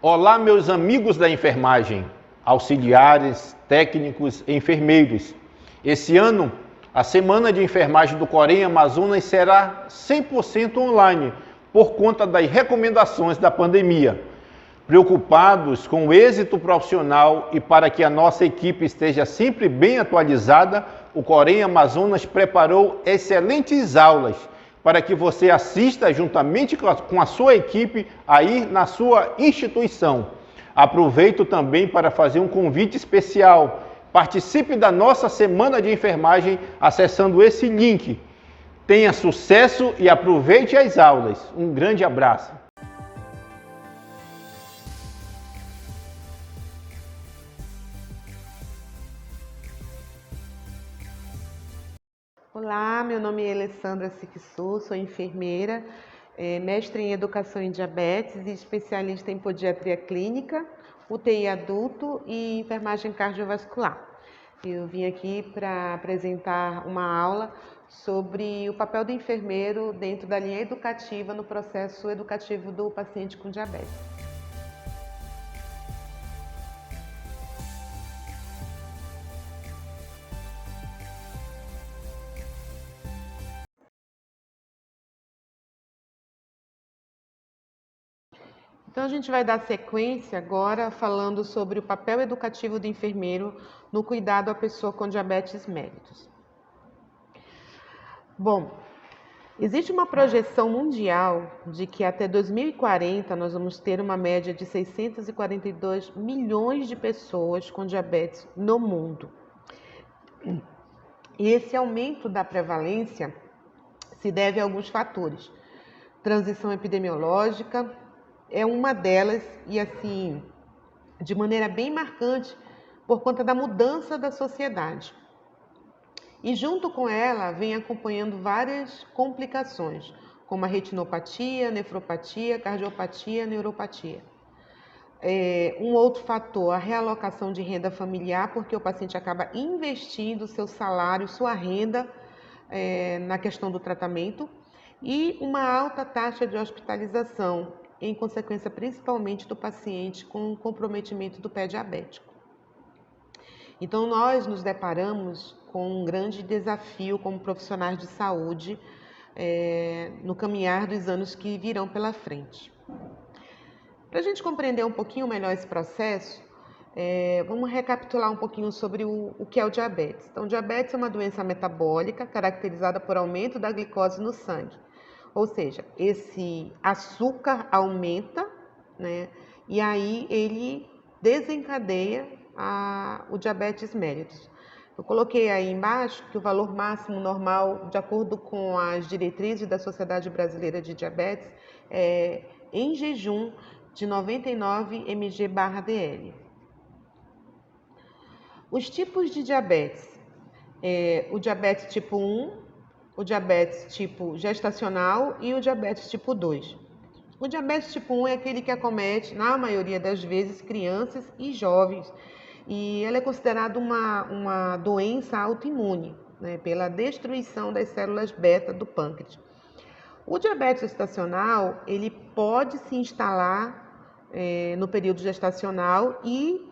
Olá, meus amigos da enfermagem, auxiliares, técnicos e enfermeiros. Esse ano, a Semana de Enfermagem do Corém Amazonas será 100% online, por conta das recomendações da pandemia. Preocupados com o êxito profissional e para que a nossa equipe esteja sempre bem atualizada, o Corém Amazonas preparou excelentes aulas para que você assista juntamente com a sua equipe aí na sua instituição. Aproveito também para fazer um convite especial. Participe da nossa Semana de Enfermagem acessando esse link. Tenha sucesso e aproveite as aulas. Um grande abraço. Olá, meu nome é Alessandra Siquissou, sou enfermeira, mestre em Educação em Diabetes e especialista em Podiatria Clínica, UTI Adulto e Enfermagem Cardiovascular. Eu vim aqui para apresentar uma aula sobre o papel do enfermeiro dentro da linha educativa no processo educativo do paciente com diabetes. Então, a gente vai dar sequência agora falando sobre o papel educativo do enfermeiro no cuidado à pessoa com diabetes mellitus. Bom, existe uma projeção mundial de que até 2040 nós vamos ter uma média de 642 milhões de pessoas com diabetes no mundo. E esse aumento da prevalência se deve a alguns fatores. Transição epidemiológica é uma delas e, assim, de maneira bem marcante por conta da mudança da sociedade. E junto com ela vem acompanhando várias complicações, como a retinopatia, nefropatia, cardiopatia, neuropatia. Um outro fator, a realocação de renda familiar, porque o paciente acaba investindo seu salário, sua renda na questão do tratamento, e uma alta taxa de hospitalização, em consequência principalmente do paciente com comprometimento do pé diabético. Então, nós nos deparamos com um grande desafio como profissionais de saúde no caminhar dos anos que virão pela frente. Para a gente compreender um pouquinho melhor esse processo, vamos recapitular um pouquinho sobre o que é o diabetes. Então, o diabetes é uma doença metabólica caracterizada por aumento da glicose no sangue. Ou seja, esse açúcar aumenta, né? E aí ele desencadeia o diabetes mellitus. Eu coloquei aí embaixo que o valor máximo normal, de acordo com as diretrizes da Sociedade Brasileira de Diabetes, é em jejum de 99 mg/dl. Os tipos de diabetes: o diabetes tipo 1, o diabetes tipo gestacional e o diabetes tipo 2. O diabetes tipo 1 é aquele que acomete, na maioria das vezes, crianças e jovens, e ela é considerada uma doença autoimune, né, pela destruição das células beta do pâncreas. O diabetes gestacional, ele pode se instalar no período gestacional e,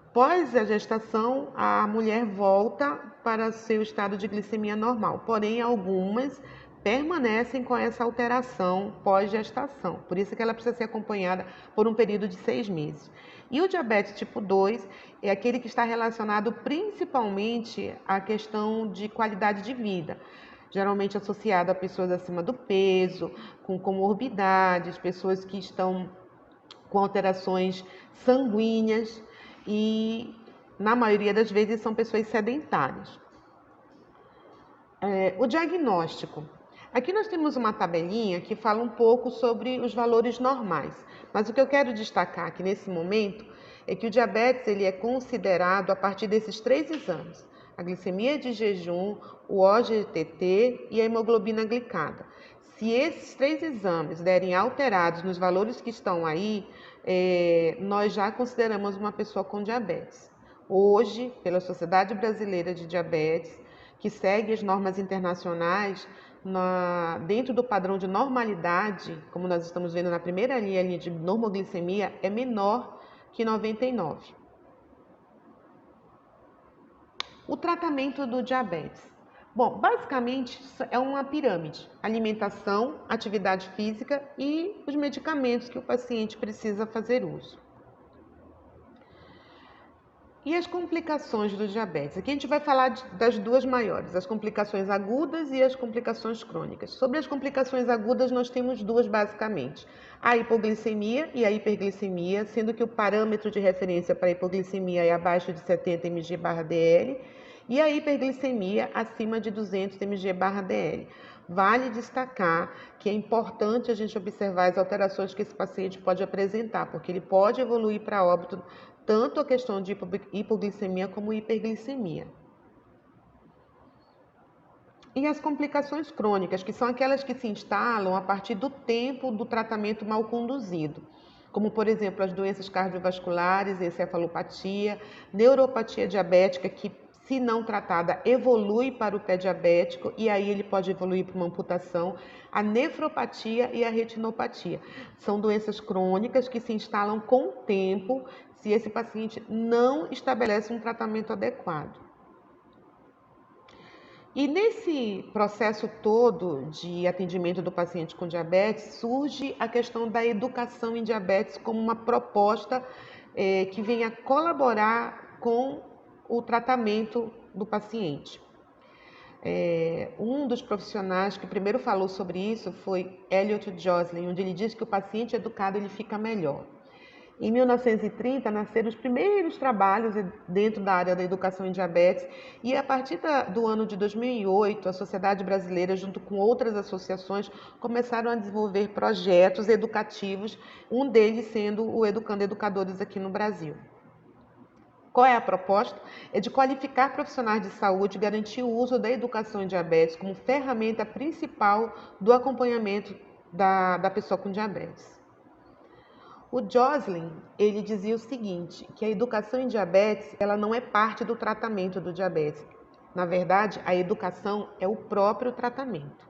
após a gestação, a mulher volta para seu estado de glicemia normal, porém algumas permanecem com essa alteração pós-gestação, por isso que ela precisa ser acompanhada por um período de 6 meses. E o diabetes tipo 2 é aquele que está relacionado principalmente à questão de qualidade de vida, geralmente associado a pessoas acima do peso, com comorbidades, pessoas que estão com alterações sanguíneas e, na maioria das vezes, são pessoas sedentárias. O diagnóstico. Aqui nós temos uma tabelinha que fala um pouco sobre os valores normais, mas o que eu quero destacar aqui nesse momento é que o diabetes ele é considerado a partir desses 3 exames: a glicemia de jejum, o OGTT e a hemoglobina glicada. Se esses 3 exames derem alterados nos valores que estão aí, nós já consideramos uma pessoa com diabetes. Hoje, pela Sociedade Brasileira de Diabetes, que segue as normas internacionais, dentro do padrão de normalidade, como nós estamos vendo na primeira linha de normoglicemia, é menor que 99. O tratamento do diabetes. Bom, basicamente é uma pirâmide: alimentação, atividade física e os medicamentos que o paciente precisa fazer uso. E as complicações do diabetes? Aqui a gente vai falar das duas maiores, as complicações agudas e as complicações crônicas. Sobre as complicações agudas, nós temos duas basicamente: a hipoglicemia e a hiperglicemia, sendo que o parâmetro de referência para a hipoglicemia é abaixo de 70 mg/dl e a hiperglicemia acima de 200 mg/dl. Vale destacar que é importante a gente observar as alterações que esse paciente pode apresentar, porque ele pode evoluir para óbito, tanto a questão de hipoglicemia como hiperglicemia. E as complicações crônicas, que são aquelas que se instalam a partir do tempo do tratamento mal conduzido, como, por exemplo, as doenças cardiovasculares, encefalopatia, neuropatia diabética, que, se não tratada, evolui para o pé diabético e aí ele pode evoluir para uma amputação, a nefropatia e a retinopatia. São doenças crônicas que se instalam com o tempo se esse paciente não estabelece um tratamento adequado. E nesse processo todo de atendimento do paciente com diabetes, surge a questão da educação em diabetes como uma proposta que venha colaborar com o tratamento do paciente. Um dos profissionais que primeiro falou sobre isso foi Elliot Joslin, onde ele diz que o paciente educado ele fica melhor. Em 1930, nasceram os primeiros trabalhos dentro da área da educação em diabetes e, a partir do ano de 2008, a Sociedade Brasileira, junto com outras associações, começaram a desenvolver projetos educativos, um deles sendo o Educando Educadores aqui no Brasil. Qual é a proposta? É de qualificar profissionais de saúde e garantir o uso da educação em diabetes como ferramenta principal do acompanhamento da pessoa com diabetes. O Joslin, ele dizia o seguinte, que a educação em diabetes, ela não é parte do tratamento do diabetes. Na verdade, a educação é o próprio tratamento.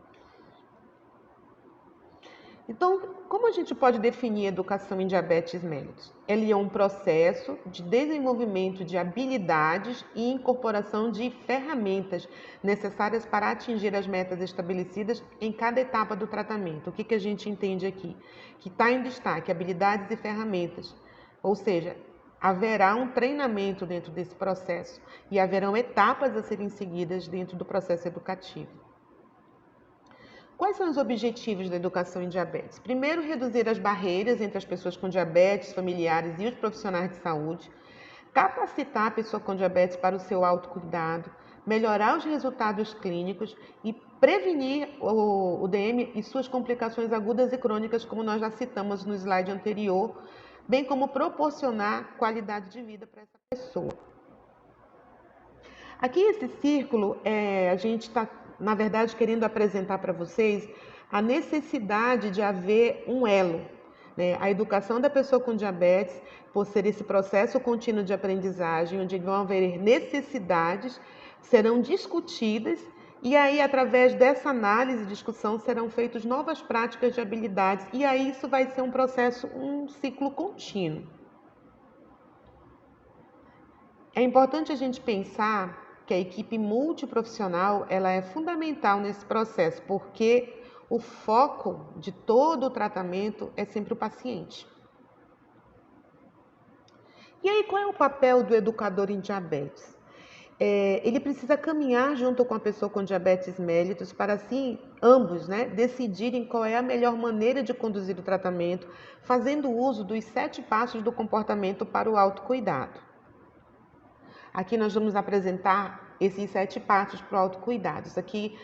Então, como a gente pode definir educação em diabetes mellitus? Ele é um processo de desenvolvimento de habilidades e incorporação de ferramentas necessárias para atingir as metas estabelecidas em cada etapa do tratamento. O que a gente entende aqui? Que está em destaque habilidades e ferramentas, ou seja, haverá um treinamento dentro desse processo e haverão etapas a serem seguidas dentro do processo educativo. Quais são os objetivos da educação em diabetes? Primeiro, reduzir as barreiras entre as pessoas com diabetes, familiares e os profissionais de saúde, capacitar a pessoa com diabetes para o seu autocuidado, melhorar os resultados clínicos e prevenir o DM e suas complicações agudas e crônicas, como nós já citamos no slide anterior, bem como proporcionar qualidade de vida para essa pessoa. Aqui esse círculo, a gente está, na verdade, querendo apresentar para vocês a necessidade de haver um elo, né? A educação da pessoa com diabetes, por ser esse processo contínuo de aprendizagem, onde vão haver necessidades, serão discutidas e aí, através dessa análise e discussão, serão feitas novas práticas de habilidades e aí isso vai ser um processo, um ciclo contínuo. É importante a gente pensar que a equipe multiprofissional ela é fundamental nesse processo, porque o foco de todo o tratamento é sempre o paciente. E aí, qual é o papel do educador em diabetes? Ele precisa caminhar junto com a pessoa com diabetes mellitus para, assim, ambos, né, decidirem qual é a melhor maneira de conduzir o tratamento, fazendo uso dos 7 passos do comportamento para o autocuidado. Aqui nós vamos apresentar esses 7 passos para o autocuidado. Isso aqui,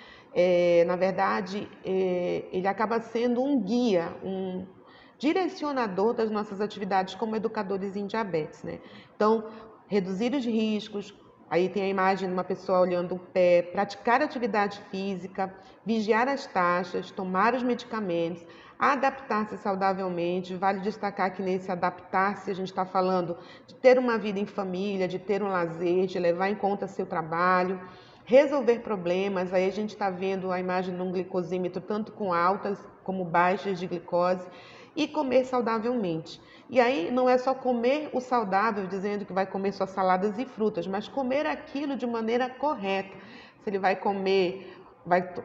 na verdade, ele acaba sendo um guia, um direcionador das nossas atividades como educadores em diabetes, né? Então, reduzir os riscos, aí tem a imagem de uma pessoa olhando o pé, praticar atividade física, vigiar as taxas, tomar os medicamentos, adaptar-se saudavelmente. Vale destacar que nesse adaptar-se a gente está falando de ter uma vida em família, de ter um lazer, de levar em conta seu trabalho, resolver problemas. Aí a gente está vendo a imagem de um glicosímetro tanto com altas como baixas de glicose, e comer saudavelmente. E aí não é só comer o saudável, dizendo que vai comer só saladas e frutas, mas comer aquilo de maneira correta. Se ele vai comer,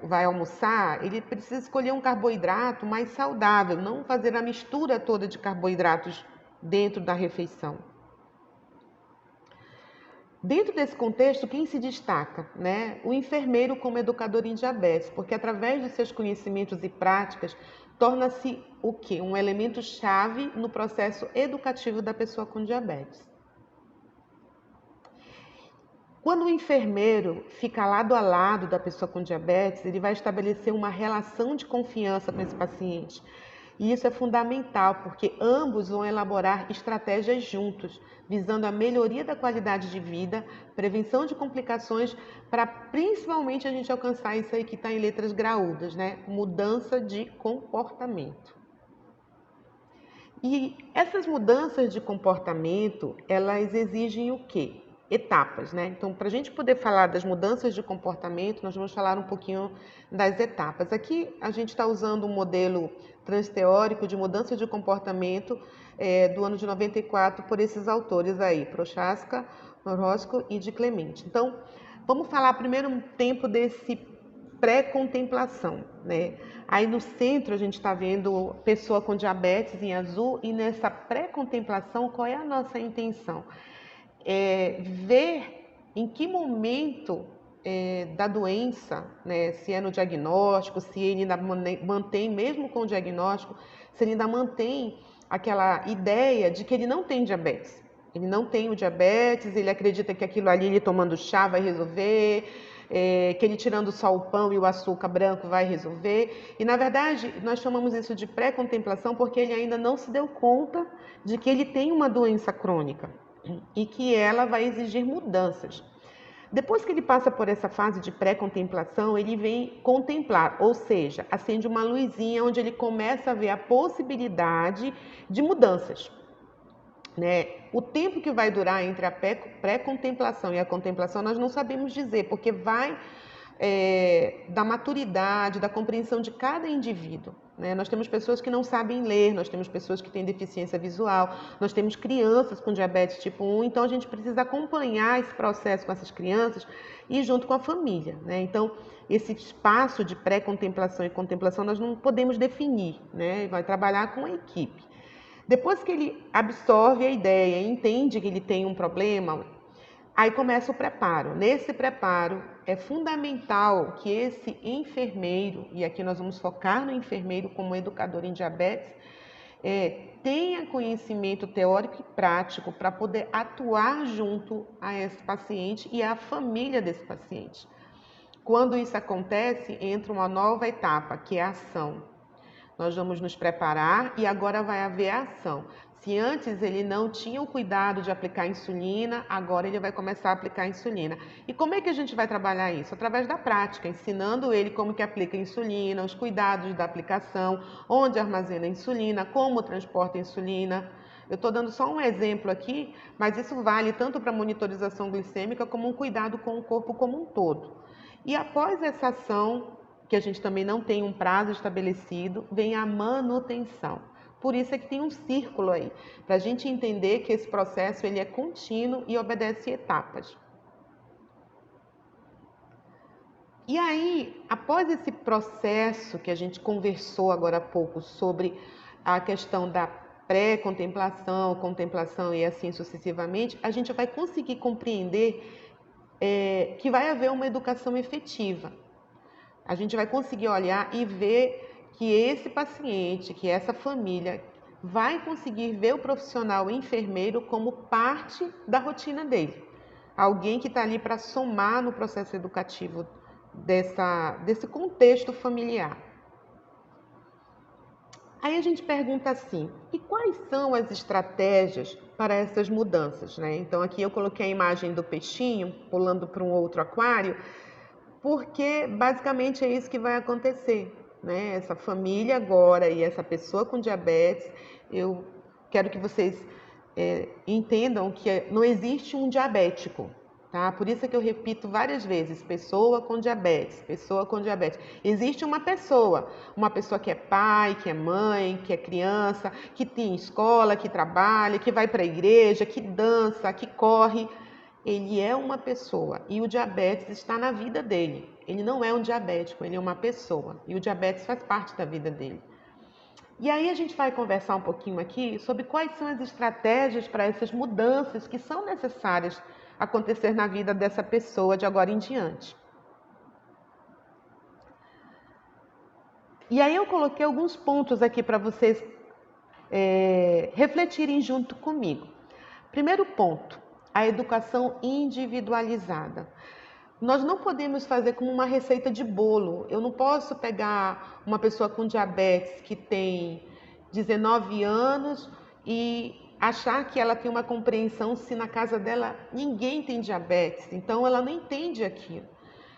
vai almoçar, ele precisa escolher um carboidrato mais saudável, não fazer a mistura toda de carboidratos dentro da refeição. Dentro desse contexto, quem se destaca? Né? O enfermeiro como educador em diabetes, porque através de seus conhecimentos e práticas, torna-se o quê? Um elemento chave no processo educativo da pessoa com diabetes. Quando o enfermeiro fica lado a lado da pessoa com diabetes, ele vai estabelecer uma relação de confiança com esse paciente. E isso é fundamental, porque ambos vão elaborar estratégias juntos, visando a melhoria da qualidade de vida, prevenção de complicações, para principalmente a gente alcançar isso aí que está em letras graúdas, né? Mudança de comportamento. E essas mudanças de comportamento, elas exigem o quê? Etapas, né? Então, para a gente poder falar das mudanças de comportamento, nós vamos falar um pouquinho das etapas. Aqui a gente está usando um modelo transteórico de mudança de comportamento do ano de 94 por esses autores aí, Prochaska, Orozco e de Clemente. Então, vamos falar primeiro um tempo desse pré-contemplação, né? Aí no centro a gente está vendo pessoa com diabetes em azul, e nessa pré-contemplação qual é a nossa intenção? Ver em que momento da doença, né, se é no diagnóstico, se ele ainda mantém, mesmo com o diagnóstico, se ele ainda mantém aquela ideia de que ele não tem diabetes. Ele não tem o diabetes, ele acredita que aquilo ali, ele tomando chá vai resolver, que ele tirando só o pão e o açúcar branco vai resolver. E, na verdade, nós chamamos isso de pré-contemplação porque ele ainda não se deu conta de que ele tem uma doença crônica e que ela vai exigir mudanças. Depois que ele passa por essa fase de pré-contemplação, ele vem contemplar, ou seja, acende uma luzinha onde ele começa a ver a possibilidade de mudanças. Né? O tempo que vai durar entre a pré-contemplação e a contemplação nós não sabemos dizer, porque vai da maturidade, da compreensão de cada indivíduo. Né? Nós temos pessoas que não sabem ler, nós temos pessoas que têm deficiência visual, nós temos crianças com diabetes tipo 1, então a gente precisa acompanhar esse processo com essas crianças e junto com a família. Né? Então, esse espaço de pré-contemplação e contemplação nós não podemos definir, né? Vai trabalhar com a equipe. Depois que ele absorve a ideia e entende que ele tem um problema, aí começa o preparo. Nesse preparo, é fundamental que esse enfermeiro, e aqui nós vamos focar no enfermeiro como educador em diabetes, tenha conhecimento teórico e prático para poder atuar junto a esse paciente e à família desse paciente. Quando isso acontece, entra uma nova etapa, que é a ação. Nós vamos nos preparar e agora vai haver a ação. Se antes ele não tinha o cuidado de aplicar insulina, agora ele vai começar a aplicar insulina. E como é que a gente vai trabalhar isso? Através da prática, ensinando ele como que aplica a insulina, os cuidados da aplicação, onde armazena a insulina, como transporta a insulina. Eu estou dando só um exemplo aqui, mas isso vale tanto para a monitorização glicêmica como um cuidado com o corpo como um todo. E após essa ação, que a gente também não tem um prazo estabelecido, vem a manutenção. Por isso é que tem um círculo aí, para a gente entender que esse processo ele é contínuo e obedece etapas. E aí, após esse processo que a gente conversou agora há pouco sobre a questão da pré-contemplação, contemplação e assim sucessivamente, a gente vai conseguir compreender que vai haver uma educação efetiva. A gente vai conseguir olhar e ver que esse paciente, que essa família vai conseguir ver o profissional enfermeiro como parte da rotina dele. Alguém que está ali para somar no processo educativo desse contexto familiar. Aí a gente pergunta assim, e quais são as estratégias para essas mudanças? Né? Então aqui eu coloquei a imagem do peixinho pulando para um outro aquário, porque basicamente é isso que vai acontecer, né? Essa família agora e essa pessoa com diabetes, eu quero que vocês entendam que não existe um diabético, tá? Por isso é que eu repito várias vezes, pessoa com diabetes, pessoa com diabetes. Existe uma pessoa que é pai, que é mãe, que é criança, que tem escola, que trabalha, que vai para a igreja, que dança, que corre. Ele é uma pessoa e o diabetes está na vida dele. Ele não é um diabético, ele é uma pessoa e o diabetes faz parte da vida dele. E aí a gente vai conversar um pouquinho aqui sobre quais são as estratégias para essas mudanças que são necessárias acontecer na vida dessa pessoa de agora em diante. E aí eu coloquei alguns pontos aqui para vocês refletirem junto comigo. Primeiro ponto, a educação individualizada. Nós não podemos fazer como uma receita de bolo. Eu não posso pegar uma pessoa com diabetes que tem 19 anos e achar que ela tem uma compreensão se na casa dela ninguém tem diabetes. Então ela não entende aquilo.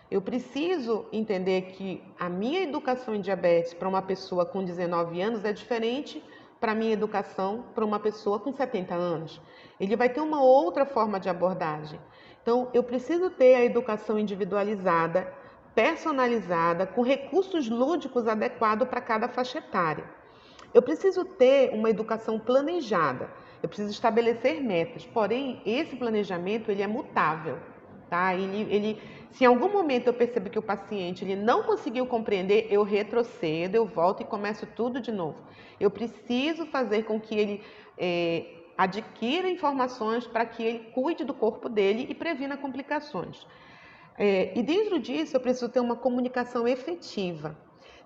Eu preciso entender que a minha educação em diabetes para uma pessoa com 19 anos é diferente para a minha educação para uma pessoa com 70 anos. Ele vai ter uma outra forma de abordagem. Então, eu preciso ter a educação individualizada, personalizada, com recursos lúdicos adequados para cada faixa etária. Eu preciso ter uma educação planejada, eu preciso estabelecer metas, porém, esse planejamento ele é mutável. Tá? Se em algum momento eu percebo que o paciente ele não conseguiu compreender, eu retrocedo, eu volto e começo tudo de novo. Eu preciso fazer com que ele adquira informações para que ele cuide do corpo dele e previna complicações. E dentro disso eu preciso ter uma comunicação efetiva.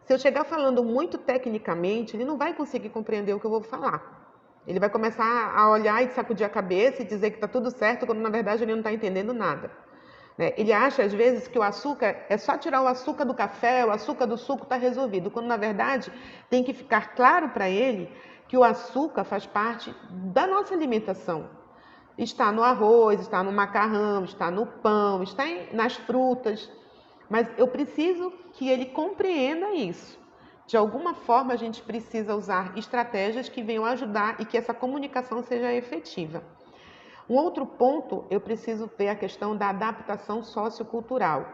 Se eu chegar falando muito tecnicamente, ele não vai conseguir compreender o que eu vou falar. Ele vai começar a olhar e sacudir a cabeça e dizer que está tudo certo, quando na verdade ele não está entendendo nada. Ele acha às vezes que o açúcar é só tirar o açúcar do café, o açúcar do suco está resolvido, quando na verdade tem que ficar claro para ele que o açúcar faz parte da nossa alimentação. Está no arroz, está no macarrão, está no pão, está nas frutas, mas eu preciso que ele compreenda isso. De alguma forma a gente precisa usar estratégias que venham ajudar e que essa comunicação seja efetiva. Um outro ponto, eu preciso ver a questão da adaptação sociocultural.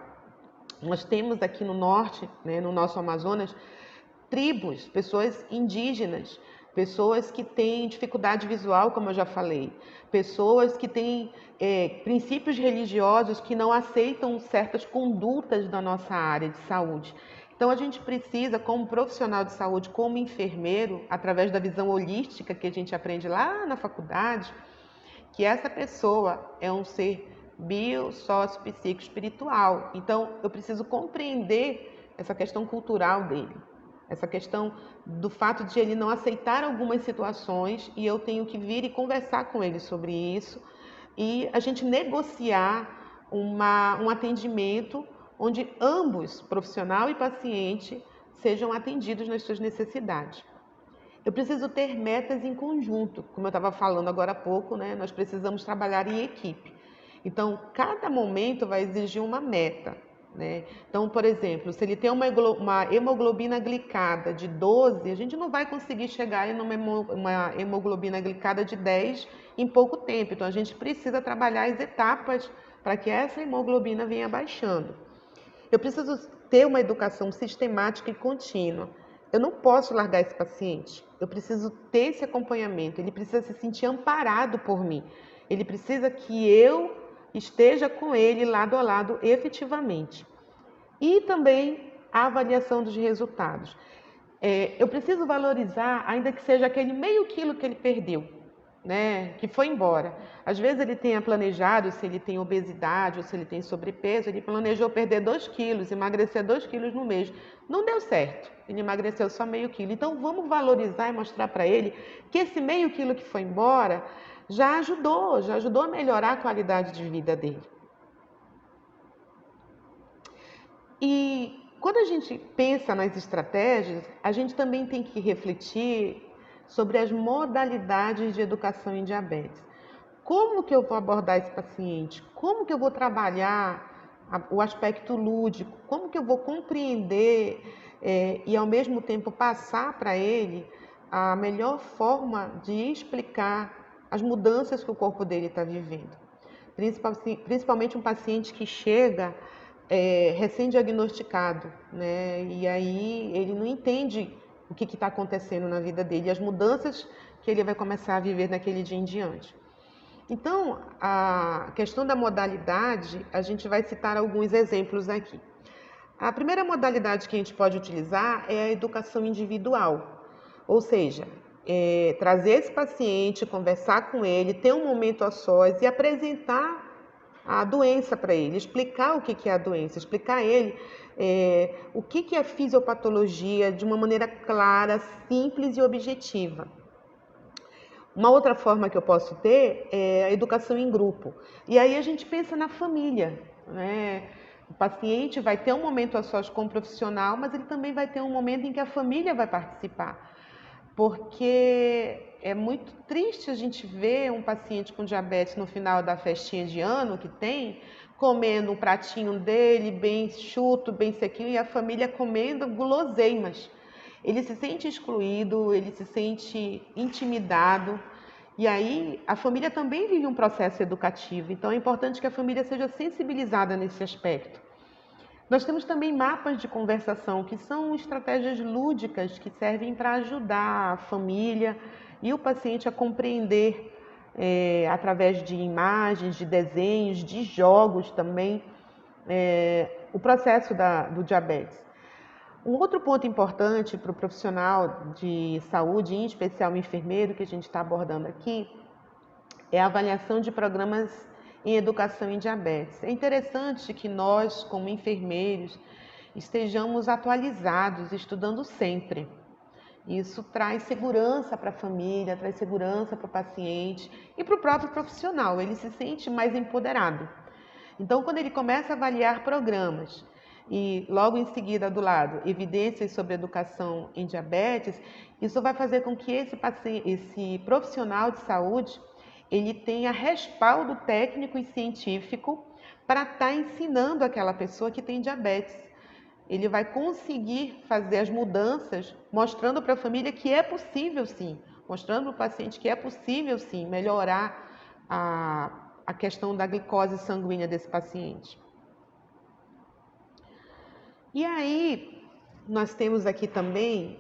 Nós temos aqui no norte, no nosso Amazonas, tribos, pessoas indígenas, pessoas que têm dificuldade visual, como eu já falei, pessoas que têm princípios religiosos que não aceitam certas condutas da nossa área de saúde. Então a gente precisa, como profissional de saúde, como enfermeiro, através da visão holística que a gente aprende lá na faculdade, que essa pessoa é um ser bio, sócio, psíquico, espiritual. Então, eu preciso compreender essa questão cultural dele, essa questão do fato de ele não aceitar algumas situações e eu tenho que vir e conversar com ele sobre isso e a gente negociar um atendimento onde ambos, profissional e paciente, sejam atendidos nas suas necessidades. Eu preciso ter metas em conjunto, como eu estava falando agora há pouco, nós precisamos trabalhar em equipe. Então, cada momento vai exigir uma meta. Então, por exemplo, se ele tem uma hemoglobina glicada de 12, a gente não vai conseguir chegar em uma hemoglobina glicada de 10 em pouco tempo. Então, a gente precisa trabalhar as etapas para que essa hemoglobina venha baixando. Eu preciso ter uma educação sistemática e contínua. Eu não posso largar esse paciente. Eu preciso ter esse acompanhamento. Ele precisa se sentir amparado por mim. Ele precisa que eu esteja com ele lado a lado efetivamente. E também a avaliação dos resultados. Eu preciso valorizar, ainda que seja aquele meio quilo que ele perdeu, que foi embora. Às vezes ele tenha planejado, se ele tem obesidade ou se ele tem sobrepeso, ele planejou perder 2 quilos, emagrecer 2 quilos no mês. Não deu certo, ele emagreceu só meio quilo. Então vamos valorizar e mostrar para ele que esse meio quilo que foi embora já ajudou a melhorar a qualidade de vida dele. E quando a gente pensa nas estratégias, a gente também tem que refletir sobre as modalidades de educação em diabetes. Como que eu vou abordar esse paciente? Como que eu vou trabalhar o aspecto lúdico? Como que eu vou compreender e ao mesmo tempo passar para ele a melhor forma de explicar as mudanças que o corpo dele está vivendo? principalmente um paciente que chega recém-diagnosticado, né? E aí ele não entende o que está acontecendo na vida dele, as mudanças que ele vai começar a viver naquele dia em diante. Então, a questão da modalidade, a gente vai citar alguns exemplos aqui. A primeira modalidade que a gente pode utilizar é a educação individual, ou seja, trazer esse paciente, conversar com ele, ter um momento a sós e apresentar a doença para ele, explicar o que é a doença, explicar a ele o que é fisiopatologia de uma maneira clara, simples e objetiva. Uma outra forma que eu posso ter é a educação em grupo. E aí a gente pensa na família, né? O paciente vai ter um momento a sós com o profissional, mas ele também vai ter um momento em que a família vai participar. Porque é muito triste a gente ver um paciente com diabetes no final da festinha de ano que tem, comendo um pratinho dele, bem chuto, bem sequinho, e a família comendo guloseimas. Ele se sente excluído, ele se sente intimidado, e aí a família também vive um processo educativo, então é importante que a família seja sensibilizada nesse aspecto. Nós temos também mapas de conversação, que são estratégias lúdicas que servem para ajudar a família e o paciente a compreender, através de imagens, de desenhos, de jogos também, o processo do diabetes. Um outro ponto importante para o profissional de saúde, em especial o enfermeiro, que a gente está abordando aqui, é a avaliação de programas em educação em diabetes. É interessante que nós, como enfermeiros, estejamos atualizados, estudando sempre. Isso traz segurança para a família, traz segurança para o paciente e para o próprio profissional, ele se sente mais empoderado. Então, quando ele começa a avaliar programas e logo em seguida do lado, evidências sobre educação em diabetes, isso vai fazer com que esse profissional de saúde ele tenha respaldo técnico e científico para estar ensinando aquela pessoa que tem diabetes. Ele vai conseguir fazer as mudanças, mostrando para a família que é possível sim, mostrando para o paciente que é possível sim melhorar a questão da glicose sanguínea desse paciente. E aí, nós temos aqui também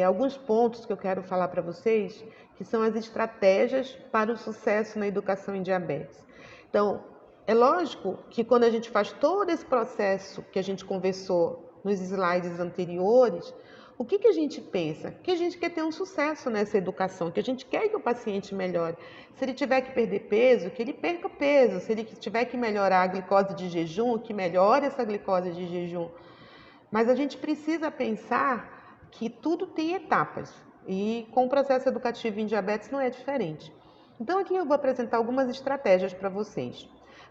alguns pontos que eu quero falar para vocês, que são as estratégias para o sucesso na educação em diabetes. Então, é lógico que quando a gente faz todo esse processo que a gente conversou nos slides anteriores, o que a gente pensa? Que a gente quer ter um sucesso nessa educação, que a gente quer que o paciente melhore. Se ele tiver que perder peso, que ele perca peso. Se ele tiver que melhorar a glicose de jejum, que melhore essa glicose de jejum. Mas a gente precisa pensar que tudo tem etapas e com o processo educativo em diabetes não é diferente. Então aqui eu vou apresentar algumas estratégias para vocês.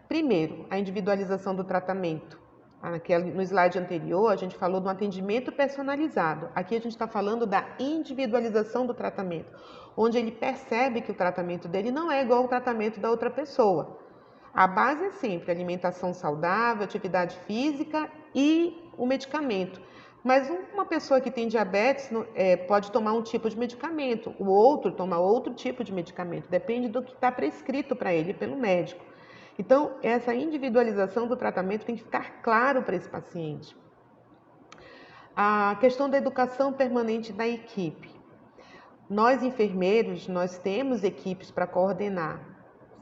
Primeiro, a individualização do tratamento. No slide anterior a gente falou do atendimento personalizado. Aqui a gente está falando da individualização do tratamento, onde ele percebe que o tratamento dele não é igual ao tratamento da outra pessoa. A base é sempre alimentação saudável, atividade física e o medicamento. Mas uma pessoa que tem diabetes pode tomar um tipo de medicamento, o outro toma outro tipo de medicamento, depende do que está prescrito para ele pelo médico. Então, essa individualização do tratamento tem que ficar claro para esse paciente. A questão da educação permanente da equipe. Nós, enfermeiros, nós temos equipes para coordenar,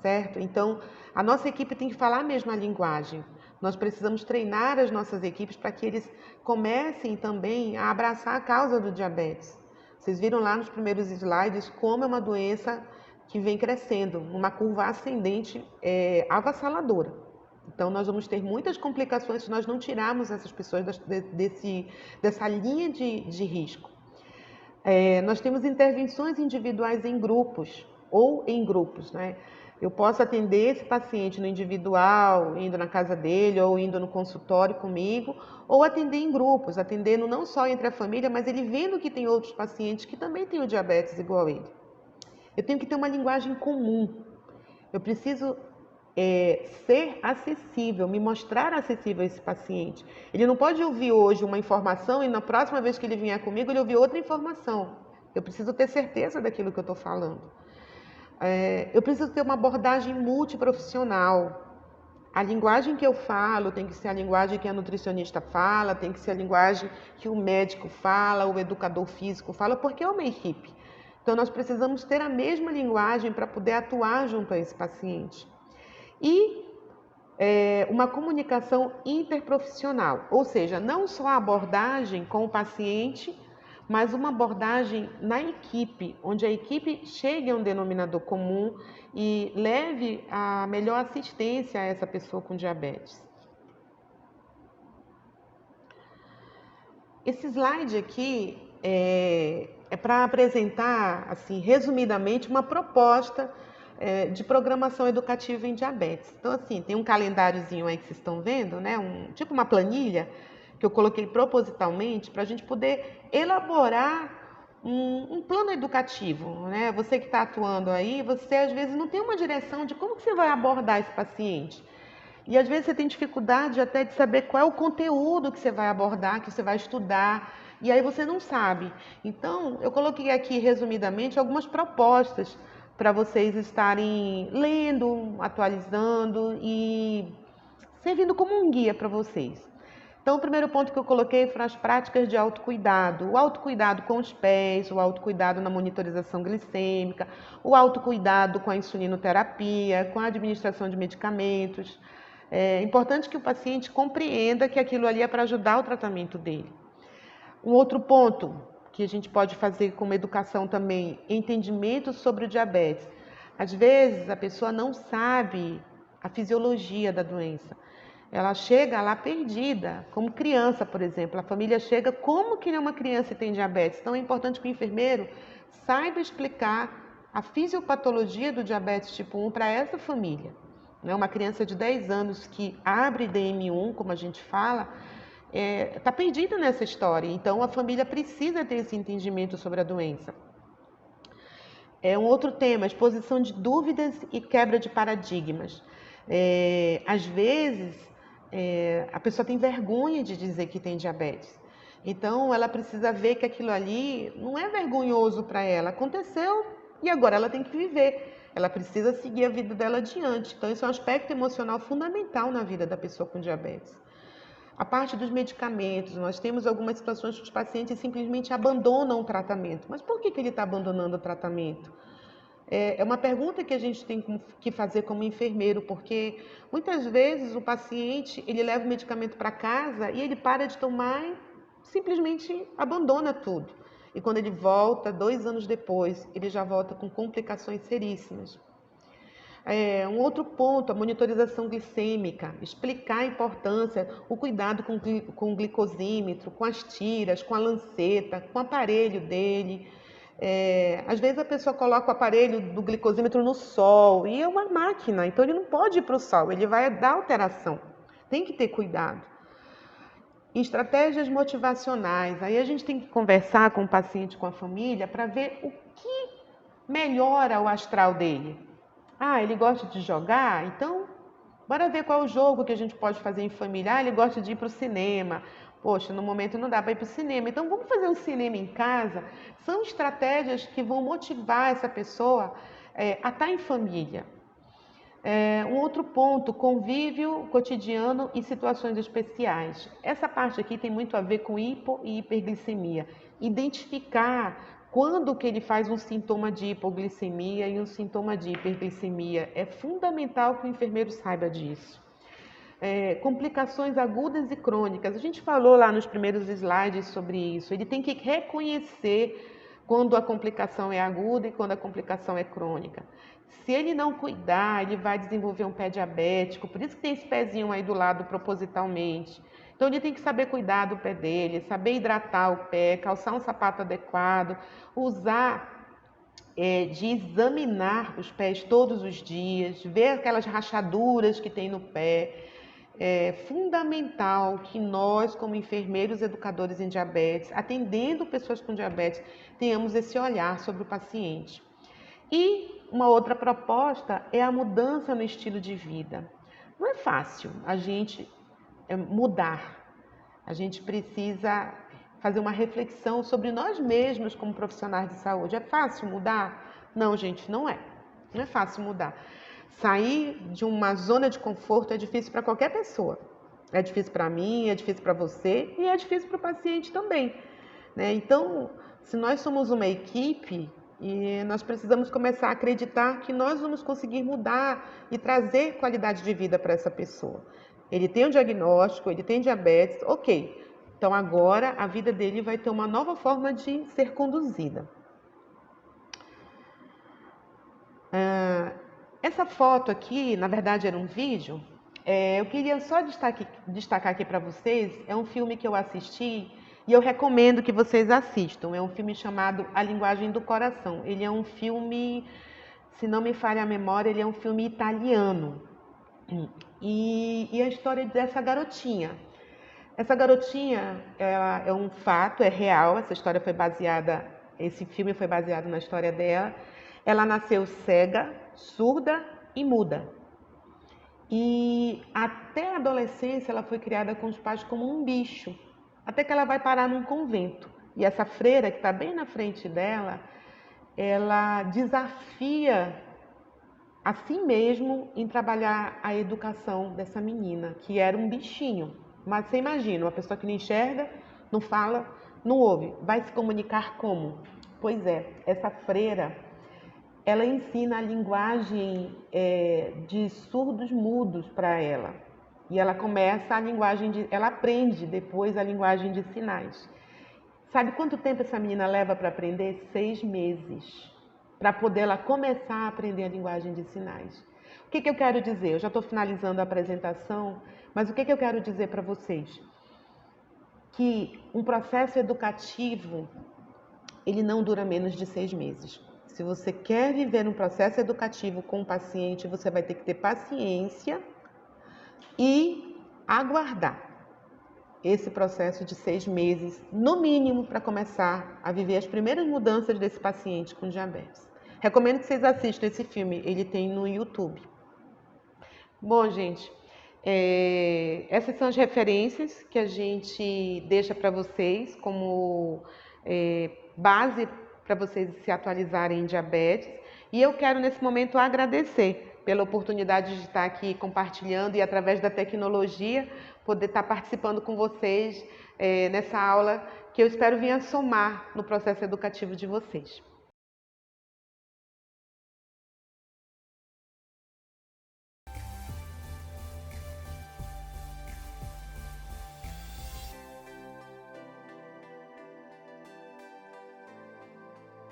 certo? Então, a nossa equipe tem que falar a mesma linguagem. Nós precisamos treinar as nossas equipes para que eles comecem também a abraçar a causa do diabetes. Vocês viram lá nos primeiros slides como é uma doença que vem crescendo, uma curva ascendente avassaladora. Então, nós vamos ter muitas complicações se nós não tirarmos essas pessoas dessa linha de risco. Nós temos intervenções individuais em grupos ou em grupos, né? Eu posso atender esse paciente no individual, indo na casa dele ou indo no consultório comigo, ou atender em grupos, atendendo não só entre a família, mas ele vendo que tem outros pacientes que também têm o diabetes igual a ele. Eu tenho que ter uma linguagem comum. Eu preciso ser acessível, me mostrar acessível a esse paciente. Ele não pode ouvir hoje uma informação e na próxima vez que ele vier comigo, ele ouvir outra informação. Eu preciso ter certeza daquilo que eu estou falando. Eu preciso ter uma abordagem multiprofissional. A linguagem que eu falo tem que ser a linguagem que a nutricionista fala, tem que ser a linguagem que o médico fala, o educador físico fala, porque é uma equipe. Então, nós precisamos ter a mesma linguagem para poder atuar junto a esse paciente. E uma comunicação interprofissional, ou seja, não só a abordagem com o paciente, mas uma abordagem na equipe, onde a equipe chegue a um denominador comum e leve a melhor assistência a essa pessoa com diabetes. Esse slide aqui é para apresentar, assim, resumidamente, uma proposta de programação educativa em diabetes. Então, assim, tem um calendáriozinho aí que vocês estão vendo, né? Tipo uma planilha que eu coloquei propositalmente para a gente poder elaborar um plano educativo, né? Você que está atuando aí, você às vezes não tem uma direção de como que você vai abordar esse paciente. E às vezes você tem dificuldade até de saber qual é o conteúdo que você vai abordar, que você vai estudar, e aí você não sabe. Então, eu coloquei aqui resumidamente algumas propostas para vocês estarem lendo, atualizando e servindo como um guia para vocês. Então, o primeiro ponto que eu coloquei foram as práticas de autocuidado. O autocuidado com os pés, o autocuidado na monitorização glicêmica, o autocuidado com a insulinoterapia, com a administração de medicamentos. É importante que o paciente compreenda que aquilo ali é para ajudar o tratamento dele. Um outro ponto que a gente pode fazer como educação também, entendimento sobre o diabetes. Às vezes a pessoa não sabe a fisiologia da doença. Ela chega lá perdida, como criança, por exemplo. A família chega como que uma criança tem diabetes. Então é importante que o enfermeiro saiba explicar a fisiopatologia do diabetes tipo 1 para essa família. Uma criança de 10 anos que abre DM1, como a gente fala, está perdida nessa história. Então, a família precisa ter esse entendimento sobre a doença. Um outro tema, exposição de dúvidas e quebra de paradigmas. Às vezes, a pessoa tem vergonha de dizer que tem diabetes. Então, ela precisa ver que aquilo ali não é vergonhoso para ela. Aconteceu e agora ela tem que viver. Ela precisa seguir a vida dela adiante. Então, isso é um aspecto emocional fundamental na vida da pessoa com diabetes. A parte dos medicamentos, nós temos algumas situações que os pacientes simplesmente abandonam o tratamento. Mas por que ele está abandonando o tratamento? É uma pergunta que a gente tem que fazer como enfermeiro, porque muitas vezes o paciente ele leva o medicamento para casa e ele para de tomar e simplesmente abandona tudo. E quando ele volta, 2 anos depois, ele já volta com complicações seríssimas. Um outro ponto, a monitorização glicêmica, explicar a importância, o cuidado com o glicosímetro, com as tiras, com a lanceta, com o aparelho dele. Às vezes a pessoa coloca o aparelho do glicosímetro no sol e é uma máquina, então ele não pode ir para o sol, ele vai dar alteração. Tem que ter cuidado. Estratégias motivacionais, aí a gente tem que conversar com o paciente, com a família, para ver o que melhora o astral dele. Ele gosta de jogar? Então, bora ver qual é o jogo que a gente pode fazer em família. Ele gosta de ir para o cinema. Poxa, no momento não dá para ir para o cinema. Então, vamos fazer um cinema em casa? São estratégias que vão motivar essa pessoa a estar em família. Um outro ponto, convívio cotidiano e situações especiais. Essa parte aqui tem muito a ver com hipo e hiperglicemia. Identificar quando que ele faz um sintoma de hipoglicemia e um sintoma de hiperglicemia. É fundamental que o enfermeiro saiba disso. Complicações agudas e crônicas. A gente falou lá nos primeiros slides sobre isso. Ele tem que reconhecer quando a complicação é aguda e quando a complicação é crônica. Se ele não cuidar, ele vai desenvolver um pé diabético, por isso que tem esse pezinho aí do lado propositalmente. Então ele tem que saber cuidar do pé dele, saber hidratar o pé, calçar um sapato adequado, de examinar os pés todos os dias, ver aquelas rachaduras que tem no pé. É fundamental que nós, como enfermeiros educadores em diabetes, atendendo pessoas com diabetes, tenhamos esse olhar sobre o paciente. E uma outra proposta é a mudança no estilo de vida. Não é fácil a gente mudar. A gente precisa fazer uma reflexão sobre nós mesmos como profissionais de saúde. É fácil mudar? Não, gente, não é. Não é fácil mudar. Sair de uma zona de conforto é difícil para qualquer pessoa. É difícil para mim, é difícil para você e é difícil para o paciente também, né? Então, se nós somos uma equipe, e nós precisamos começar a acreditar que nós vamos conseguir mudar e trazer qualidade de vida para essa pessoa. Ele tem um diagnóstico, ele tem diabetes, ok. Então agora a vida dele vai ter uma nova forma de ser conduzida. Essa foto aqui, na verdade era um vídeo, eu queria só destacar aqui para vocês, é um filme que eu assisti e eu recomendo que vocês assistam. É um filme chamado A Linguagem do Coração. Ele é um filme, se não me falha a memória, ele é um filme italiano. E a história dessa garotinha. Essa garotinha, ela é um fato, é real, esse filme foi baseado na história dela. Ela nasceu cega, surda e muda. E até a adolescência ela foi criada com os pais como um bicho, até que ela vai parar num convento. E essa freira que está bem na frente dela, ela desafia a si mesmo em trabalhar a educação dessa menina, que era um bichinho. Mas você imagina, uma pessoa que não enxerga, não fala, não ouve, vai se comunicar como? Pois é, essa freira, ela ensina a linguagem de surdos mudos para ela. E ela começa ela aprende depois a linguagem de sinais. Sabe quanto tempo essa menina leva para aprender? 6 meses. Para poder ela começar a aprender a linguagem de sinais. O que eu quero dizer? Eu já estou finalizando a apresentação, mas o que eu quero dizer para vocês? Que um processo educativo, ele não dura menos de 6 meses. Se você quer viver um processo educativo com o paciente, você vai ter que ter paciência e aguardar esse processo de 6 meses, no mínimo, para começar a viver as primeiras mudanças desse paciente com diabetes. Recomendo que vocês assistam esse filme, ele tem no YouTube. Bom, gente, essas são as referências que a gente deixa para vocês como base para vocês se atualizarem em diabetes. E eu quero, nesse momento, agradecer pela oportunidade de estar aqui compartilhando e, através da tecnologia, poder estar participando com vocês nessa aula que eu espero vir a somar no processo educativo de vocês.